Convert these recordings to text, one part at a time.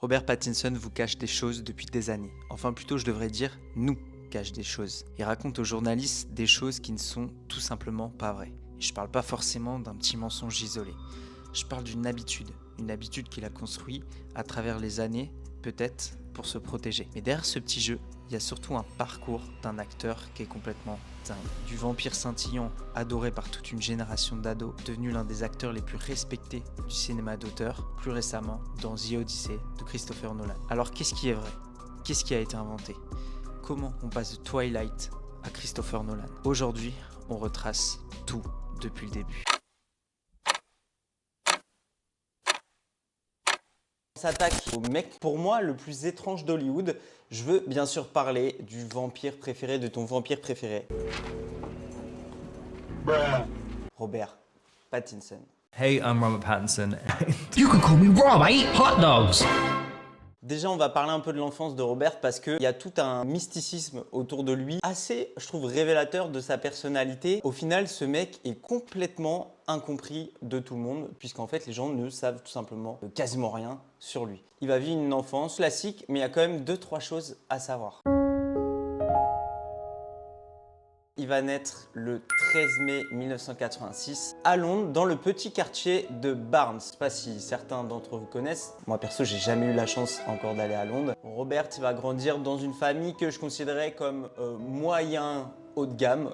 Robert Pattinson vous cache des choses depuis des années. Enfin plutôt je devrais dire nous cache des choses. Il raconte aux journalistes des choses qui ne sont tout simplement pas vraies. Et je parle pas forcément d'un petit mensonge isolé. Je parle d'une habitude qu'il a construite à travers les années, peut-être pour se protéger. Mais derrière ce petit jeu, il y a surtout un parcours d'un acteur qui est complètement dingue. Du vampire scintillant, adoré par toute une génération d'ados, devenu l'un des acteurs les plus respectés du cinéma d'auteur, plus récemment dans The Odyssey de Christopher Nolan. Alors qu'est-ce qui est vrai? Qu'est-ce qui a été inventé? Comment on passe de Twilight à Christopher Nolan? Aujourd'hui, on retrace tout depuis le début. On s'attaque au mec, pour moi, le plus étrange d'Hollywood. Je veux bien sûr parler du vampire préféré, de ton vampire préféré. Robert Pattinson. Hey, I'm Robert Pattinson. You could call me Rob, I eat hot dogs. Déjà, on va parler un peu de l'enfance de Robert parce qu'il y a tout un mysticisme autour de lui, assez, je trouve, révélateur de sa personnalité. Au final, ce mec est complètement incompris de tout le monde, puisqu'en fait, les gens ne savent tout simplement quasiment rien sur lui. Il va vivre une enfance classique, mais il y a quand même 2-3 choses à savoir. Il va naître le 13 mai 1986 à Londres, dans le petit quartier de Barnes. Je ne sais pas si certains d'entre vous connaissent. Moi perso, j'ai jamais eu la chance encore d'aller à Londres. Robert va grandir dans une famille que je considérais comme moyen haut de gamme,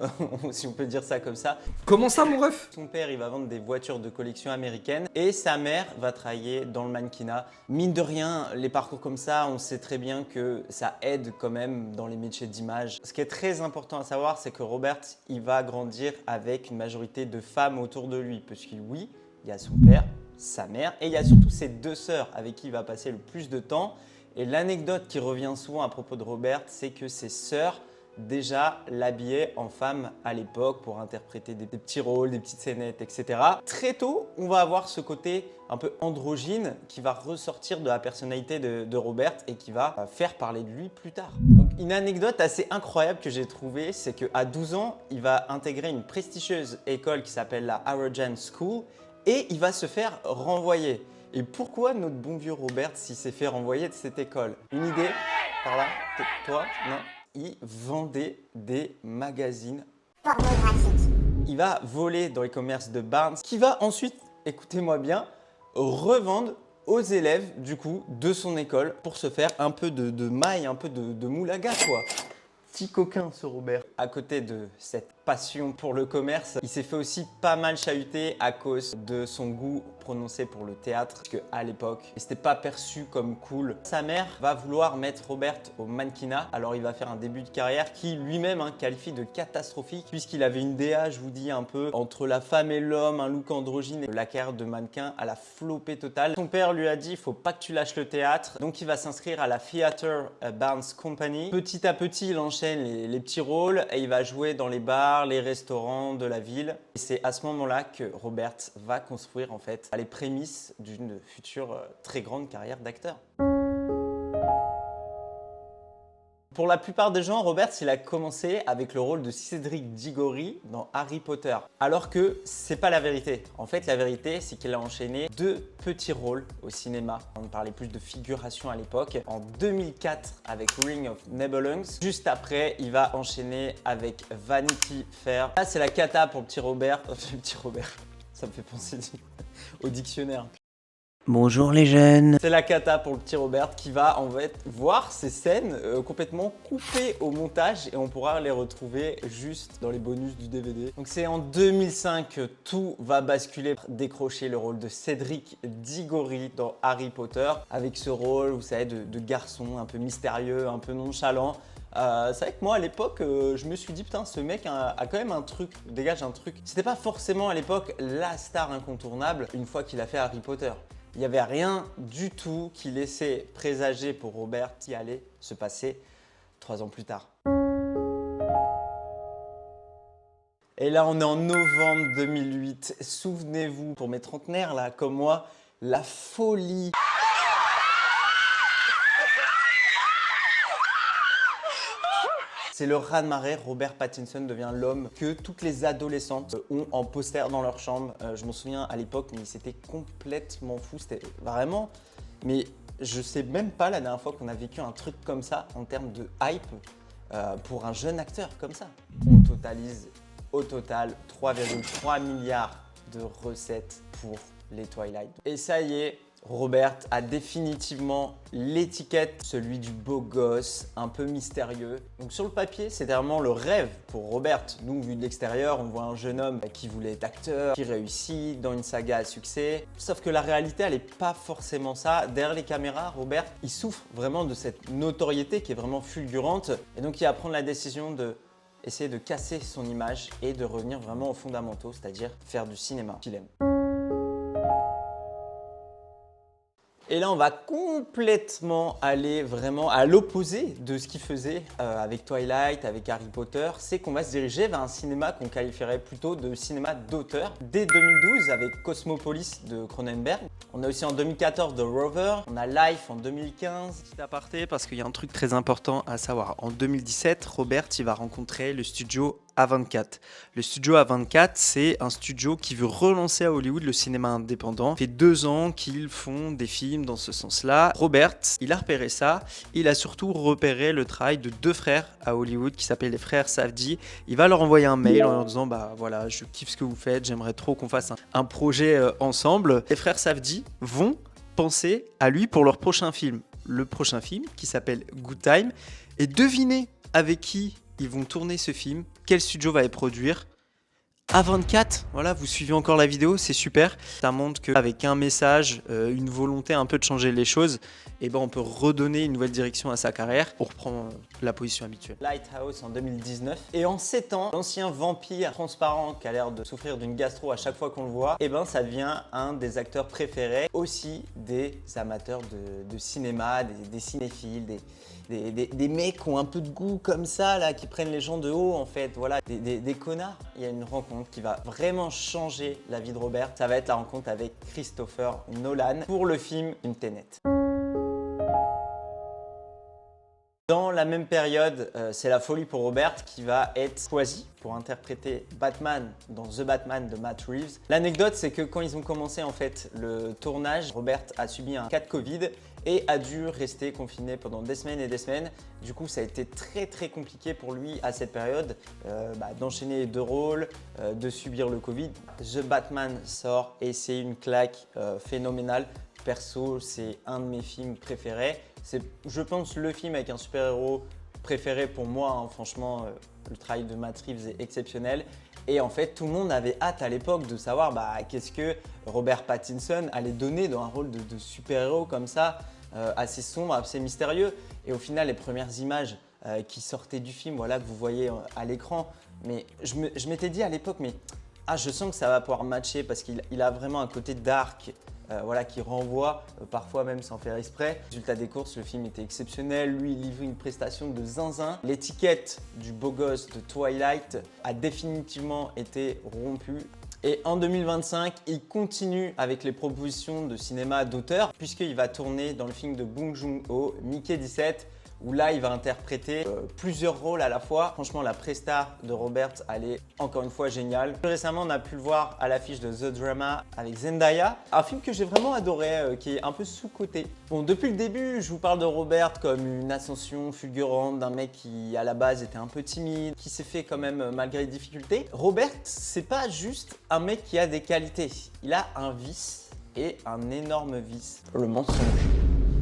si on peut dire ça comme ça. Comment ça, mon ref? Son père, il va vendre des voitures de collection américaines et sa mère va travailler dans le mannequinat. Mine de rien, les parcours comme ça, on sait très bien que ça aide quand même dans les métiers d'image. Ce qui est très important à savoir, c'est que Robert, il va grandir avec une majorité de femmes autour de lui. Parce que oui, il y a son père, sa mère et il y a surtout ses 2 sœurs avec qui il va passer le plus de temps. Et l'anecdote qui revient souvent à propos de Robert, c'est que ses sœurs déjà l'habillait en femme à l'époque pour interpréter des petits rôles, des petites scénettes, etc. Très tôt, on va avoir ce côté un peu androgyne qui va ressortir de la personnalité de Robert et qui va faire parler de lui plus tard. Donc, une anecdote assez incroyable que j'ai trouvée, c'est qu'à 12 ans, il va intégrer une prestigieuse école qui s'appelle la Harrow School et il va se faire renvoyer. Et pourquoi notre bon vieux Robert s'est fait renvoyer de cette école? Une idée? Par là? Toi? Non? Il vendait des magazines pornographiques. Il va voler dans les commerces de Barnes, qui va ensuite, écoutez-moi bien, revendre aux élèves du coup de son école pour se faire un peu de maille, un peu de moulaga quoi. Petit coquin ce Robert. À côté de cette passion pour le commerce, il s'est fait aussi pas mal chahuter à cause de son goût prononcé pour le théâtre, que à l'époque, c'était pas perçu comme cool. Sa mère va vouloir mettre Robert au mannequinat, alors il va faire un début de carrière qui lui-même qualifie de catastrophique, puisqu'il avait une DA, je vous dis un peu, entre la femme et l'homme, un look androgyne, et la carrière de mannequin à la flopée totale. Son père lui a dit, il faut pas que tu lâches le théâtre, donc il va s'inscrire à la Theatre Barnes Company. Petit à petit, il enchaîne les petits rôles et il va jouer dans les bars, les restaurants de la ville. Et c'est à ce moment-là que Robert va construire en fait les prémices d'une future très grande carrière d'acteur. Pour la plupart des gens, Robert, il a commencé avec le rôle de Cédric Diggory dans Harry Potter. Alors que c'est pas la vérité. En fait, la vérité, c'est qu'il a enchaîné 2 petits rôles au cinéma. On parlait plus de figuration à l'époque. En 2004 avec Ring of Nibelungs. Juste après, il va enchaîner avec Vanity Fair. Là, c'est la cata pour le petit Robert. Petit Robert, ça me fait penser au dictionnaire. Bonjour les jeunes. C'est la cata pour le petit Robert qui va en fait voir ces scènes complètement coupées au montage et on pourra les retrouver juste dans les bonus du DVD. Donc c'est en 2005 que tout va basculer pour décrocher le rôle de Cédric Diggory dans Harry Potter avec ce rôle, vous savez, de garçon un peu mystérieux, un peu nonchalant. C'est vrai que moi à l'époque je me suis dit putain ce mec a quand même un truc, dégage un truc. C'était pas forcément à l'époque la star incontournable une fois qu'il a fait Harry Potter. Il n'y avait rien du tout qui laissait présager pour Robert qui allait se passer 3 ans plus tard. Et là, on est en novembre 2008. Souvenez-vous, pour mes trentenaires là, comme moi, la folie. C'est le raz-de-marée. Robert Pattinson devient l'homme que toutes les adolescentes ont en poster dans leur chambre. Je m'en souviens à l'époque, mais c'était complètement fou. C'était vraiment mais Je sais même pas la dernière fois qu'on a vécu un truc comme ça en termes de hype pour un jeune acteur comme ça. On totalise au total 3,3 milliards de recettes pour les Twilight. Et ça y est, Robert a définitivement l'étiquette, celui du beau gosse, un peu mystérieux. Donc sur le papier, c'était vraiment le rêve pour Robert. Nous, vu de l'extérieur, on voit un jeune homme qui voulait être acteur, qui réussit dans une saga à succès. Sauf que la réalité, elle n'est pas forcément ça. Derrière les caméras, Robert, il souffre vraiment de cette notoriété qui est vraiment fulgurante. Et donc, il va prendre la décision de essayer de casser son image et de revenir vraiment aux fondamentaux, c'est-à-dire faire du cinéma qu'il aime. Et là, on va complètement aller vraiment à l'opposé de ce qu'il faisait avec Twilight, avec Harry Potter. C'est qu'on va se diriger vers un cinéma qu'on qualifierait plutôt de cinéma d'auteur. Dès 2012, avec Cosmopolis de Cronenberg. On a aussi en 2014 The Rover. On a Life en 2015. Petit aparté parce qu'il y a un truc très important à savoir. En 2017, Robert il va rencontrer le studio A24. Le studio A24, c'est un studio qui veut relancer à Hollywood le cinéma indépendant. Ça fait 2 ans qu'ils font des films dans ce sens-là. Robert, il a repéré ça. Il a surtout repéré le travail de 2 frères à Hollywood qui s'appellent les frères Safdie. Il va leur envoyer un mail en leur disant bah voilà, je kiffe ce que vous faites, j'aimerais trop qu'on fasse un projet ensemble. Les frères Safdie vont penser à lui pour leur prochain film. Le prochain film qui s'appelle Good Time. Et devinez avec qui ils vont tourner ce film, quel studio va les produire. A24, voilà, vous suivez encore la vidéo, c'est super. Ça montre qu'avec un message, une volonté un peu de changer les choses, et ben on peut redonner une nouvelle direction à sa carrière pour reprendre la position habituelle. Lighthouse en 2019. Et en 7 ans, l'ancien vampire transparent qui a l'air de souffrir d'une gastro à chaque fois qu'on le voit, et ben ça devient un des acteurs préférés aussi des amateurs de cinéma, des cinéphiles, des mecs qui ont un peu de goût comme ça, là, qui prennent les gens de haut en fait, voilà, des connards. Il y a une rencontre qui va vraiment changer la vie de Robert. Ça va être la rencontre avec Christopher Nolan pour le film Tenet. Dans la même période, c'est la folie pour Robert qui va être choisi pour interpréter Batman dans The Batman de Matt Reeves. L'anecdote, c'est que quand ils ont commencé en fait le tournage, Robert a subi un cas de Covid et a dû rester confiné pendant des semaines et des semaines. Du coup, ça a été très compliqué pour lui à cette période d'enchaîner les 2 rôles, de subir le Covid. The Batman sort et c'est une claque phénoménale. Perso, c'est un de mes films préférés. C'est, je pense, le film avec un super-héros préféré pour moi. Hein. Franchement, le travail de Matt Reeves est exceptionnel. Et en fait, tout le monde avait hâte à l'époque de savoir qu'est-ce que Robert Pattinson allait donner dans un rôle de super-héros comme ça, assez sombre, assez mystérieux. Et au final, les premières images qui sortaient du film, voilà, que vous voyez à l'écran, mais je m'étais dit à l'époque, mais je sens que ça va pouvoir matcher parce qu'il a vraiment un côté dark. Voilà, qui renvoie parfois même sans faire exprès. Résultat des courses, le film était exceptionnel. Lui, il livre une prestation de zinzin. L'étiquette du beau gosse de Twilight a définitivement été rompue. Et en 2025, il continue avec les propositions de cinéma d'auteur puisqu'il va tourner dans le film de Bong Joon-ho, Mickey 17, où là, il va interpréter plusieurs rôles à la fois. Franchement, la presta de Robert, elle est encore une fois géniale. Plus récemment, on a pu le voir à l'affiche de The Drama avec Zendaya, un film que j'ai vraiment adoré, qui est un peu sous-coté. Bon, depuis le début, je vous parle de Robert comme une ascension fulgurante d'un mec qui, à la base, était un peu timide, qui s'est fait quand même malgré les difficultés. Robert, c'est pas juste un mec qui a des qualités. Il a un vice et un énorme vice, le mensonge.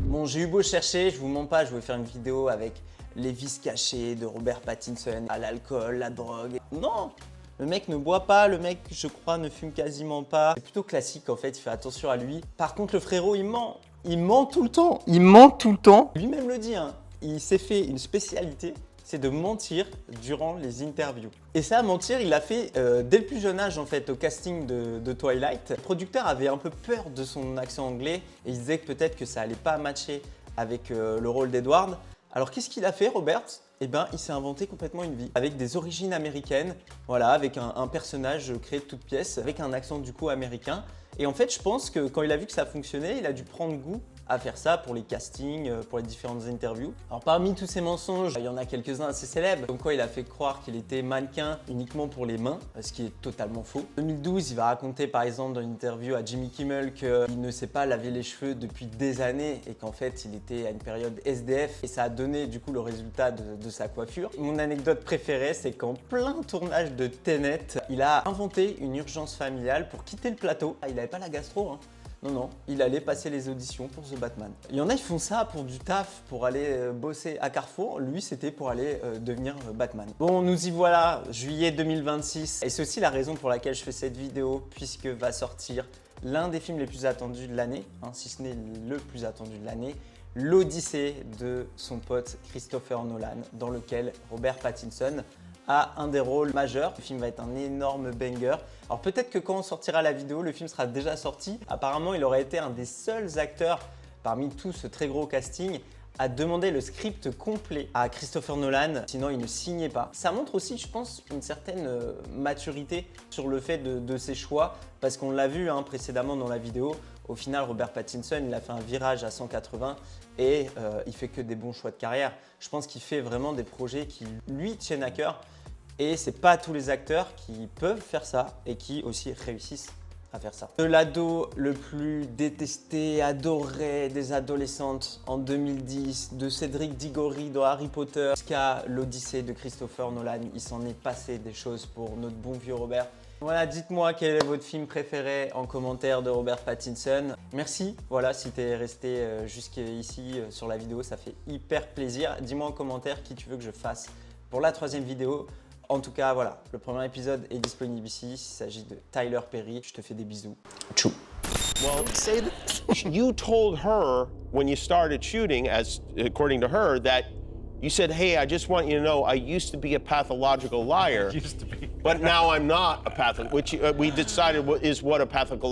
Bon, j'ai eu beau chercher, je vous mens pas, je vais faire une vidéo avec les vices cachés de Robert Pattinson, à l'alcool, la drogue. Non, le mec ne boit pas, le mec, je crois, ne fume quasiment pas. C'est plutôt classique en fait, il fait attention à lui. Par contre, le frérot, il ment. Il ment tout le temps. Il ment tout le temps. Lui-même le dit, hein. Il s'est fait une spécialité, c'est de mentir durant les interviews. Et ça, mentir, il l'a fait dès le plus jeune âge en fait, au casting de Twilight. Le producteur avait un peu peur de son accent anglais et il disait que peut-être que ça allait pas matcher avec le rôle d'Edward. Alors qu'est-ce qu'il a fait, Robert ? Eh ben, il s'est inventé complètement une vie avec des origines américaines, voilà, avec un personnage créé de toutes pièces, avec un accent du coup américain. Et en fait, je pense que quand il a vu que ça fonctionnait, il a dû prendre goût à faire ça pour les castings, pour les différentes interviews. Alors parmi tous ces mensonges, il y en a quelques-uns assez célèbres, comme quoi il a fait croire qu'il était mannequin uniquement pour les mains, ce qui est totalement faux. En 2012, il va raconter par exemple dans une interview à Jimmy Kimmel qu'il ne s'est pas lavé les cheveux depuis des années et qu'en fait il était à une période SDF et ça a donné du coup le résultat de sa coiffure. Mon anecdote préférée, c'est qu'en plein tournage de Tenet, il a inventé une urgence familiale pour quitter le plateau. Il n'avait pas la gastro, hein. Non, il allait passer les auditions pour The Batman. Il y en a, ils font ça pour du taf, pour aller bosser à Carrefour. Lui, c'était pour aller devenir Batman. Bon, nous y voilà, juillet 2026. Et c'est aussi la raison pour laquelle je fais cette vidéo, puisque va sortir l'un des films les plus attendus de l'année, hein, si ce n'est le plus attendu de l'année, l'Odyssée de son pote Christopher Nolan, dans lequel Robert Pattinson a un des rôles majeurs. Le film va être un énorme banger. Alors peut-être que quand on sortira la vidéo, le film sera déjà sorti. Apparemment, il aurait été un des seuls acteurs parmi tout ce très gros casting à demander le script complet à Christopher Nolan, sinon il ne signait pas. Ça montre aussi, je pense, une certaine maturité sur le fait de ses choix, parce qu'on l'a vu précédemment dans la vidéo. Au final, Robert Pattinson, il a fait un virage à 180 et il fait que des bons choix de carrière. Je pense qu'il fait vraiment des projets qui lui tiennent à cœur. Et c'est pas tous les acteurs qui peuvent faire ça et qui aussi réussissent à faire ça. De l'ado le plus détesté, adoré des adolescentes en 2010, de Cédric Diggory dans Harry Potter, jusqu'à l'Odyssée de Christopher Nolan, il s'en est passé des choses pour notre bon vieux Robert. Voilà, dites-moi quel est votre film préféré en commentaire de Robert Pattinson. Merci, voilà, si tu es resté jusqu'ici sur la vidéo, ça fait hyper plaisir. Dis-moi en commentaire qui tu veux que je fasse pour la 3e vidéo. En tout cas, voilà, le premier épisode est disponible ici. Il s'agit de Tyler Perry. Je te fais des bisous. Tchou. Well, you told her when you started shooting, as according to her, that you said, "Hey, I just want you to know, I used to be a pathological liar, but now I'm not a pathological." Which we decided is what a pathological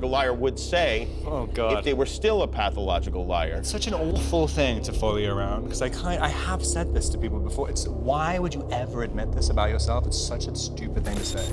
liar would say if they were still a pathological liar. It's such an awful thing to follow around because I have said this to people before. Why would you ever admit this about yourself? It's such a stupid thing to say.